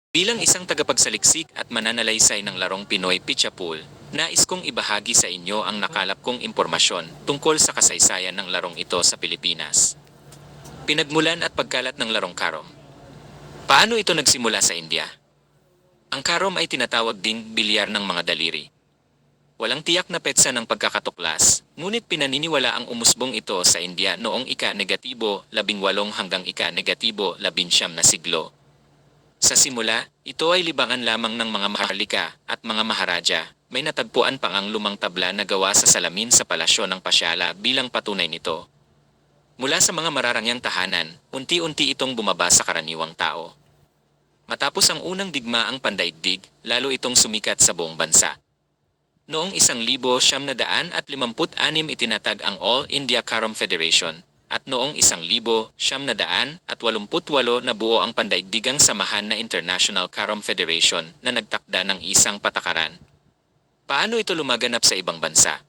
Bilang isang tagapagsaliksik at mananalaysay ng larong Pinoy Pichapul, nais kong ibahagi sa inyo ang nakalap kong impormasyon tungkol sa kasaysayan ng larong ito sa Pilipinas. Pinagmulan at pagkalat ng larong karom. Paano ito nagsimula sa India? Ang karom ay tinatawag ding bilyar ng mga daliri. Walang tiyak na petsa ng pagkakatuklas, ngunit pinaniniwala ang umusbong ito sa India noong ika-negatibo 18 hanggang ika-negatibo 19 na siglo. Sa simula, ito ay libangan lamang ng mga maharlika at mga maharaja. May natagpuan pang ang lumang tabla na gawa sa salamin sa palasyo ng Pasyala bilang patunay nito. Mula sa mga mararangyang tahanan, unti-unti itong bumaba sa karaniwang tao. Matapos ang unang digmaang pandaigdig, lalo itong sumikat sa buong bansa. Noong 1956 itinatag ang All India Karom Federation, at noong 1988 nabuo ang pandaigdigang samahan na International Karom Federation na nagtakda ng isang patakaran. Paano ito lumaganap sa ibang bansa?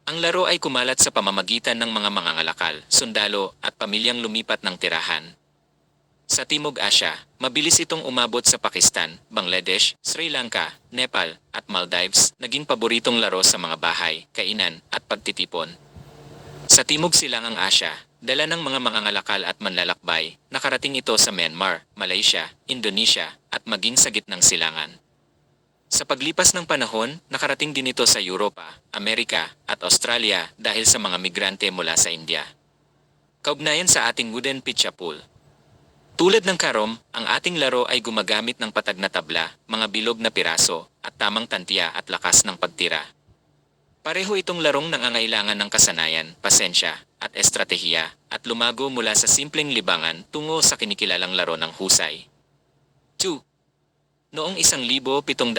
Ang laro ay kumalat sa pamamagitan ng mga mangangalakal, sundalo at pamilyang lumipat ng tirahan. Sa Timog Asya, mabilis itong umabot sa Pakistan, Bangladesh, Sri Lanka, Nepal, at Maldives, naging paboritong laro sa mga bahay, kainan, at pagtitipon. Sa Timog Silangang Asya, dala ng mga mangangalakal at manlalakbay, nakarating ito sa Myanmar, Malaysia, Indonesia, at maging sa gitnang silangan. Sa paglipas ng panahon, nakarating din ito sa Europa, Amerika, at Australia dahil sa mga migrante mula sa India. Kaugnayan sa ating wooden Pichapul. Tulad ng karom, ang ating laro ay gumagamit ng patag na tabla, mga bilog na piraso, at tamang tantiya at lakas ng pagtira. Pareho itong larong nangangailangan ng kasanayan, pasensya, at estratehiya, at lumago mula sa simpleng libangan tungo sa kinikilalang laro ng husay. 2. Noong 1762,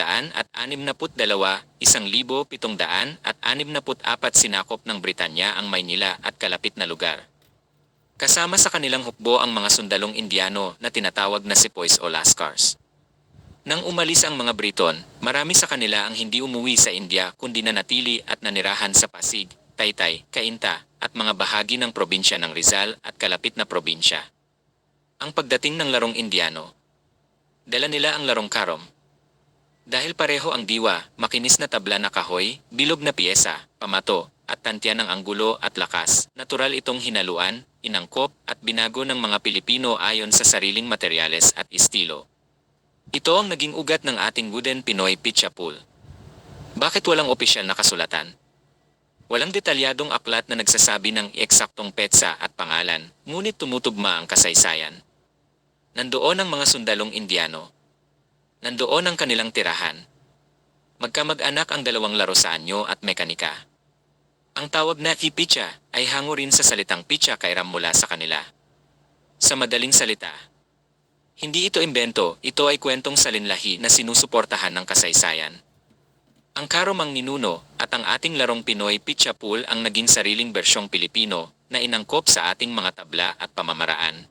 1764 sinakop ng Britanya ang Maynila at kalapit na lugar. Kasama sa kanilang hukbo ang mga sundalong Indiano na tinatawag na sepoys o Lascars. Nang umalis ang mga Briton, marami sa kanila ang hindi umuwi sa India kundi nanatili at nanirahan sa Pasig, Taytay, Cainta, at mga bahagi ng probinsya ng Rizal at kalapit na probinsya. Ang pagdating ng larong Indiano. Dala nila ang larong karom. Dahil pareho ang diwa, makinis na tabla na kahoy, bilog na piyesa, pamato, at tantya ng anggulo at lakas, natural itong hinaluan, inangkop, at binago ng mga Pilipino ayon sa sariling materyales at estilo. Ito ang naging ugat ng ating wooden Pinoy Pichapul. Bakit walang opisyal na kasulatan? Walang detalyadong aklat na nagsasabi ng eksaktong petsa at pangalan, ngunit tumutugma ang kasaysayan. Nandoon ang mga sundalong Indiano. Nandoon ang kanilang tirahan. Magkamag-anak ang dalawang laro sa anyo at mekanika. Ang tawag na picha ay hango rin sa salitang picha kairam mula sa kanila. Sa madaling salita, hindi ito imbento, ito ay kwentong salinlahi na sinusuportahan ng kasaysayan. Ang karom ang ninuno at ang ating larong Pinoy Pichapul ang naging sariling bersyong Pilipino na inangkop sa ating mga tabla at pamamaraan.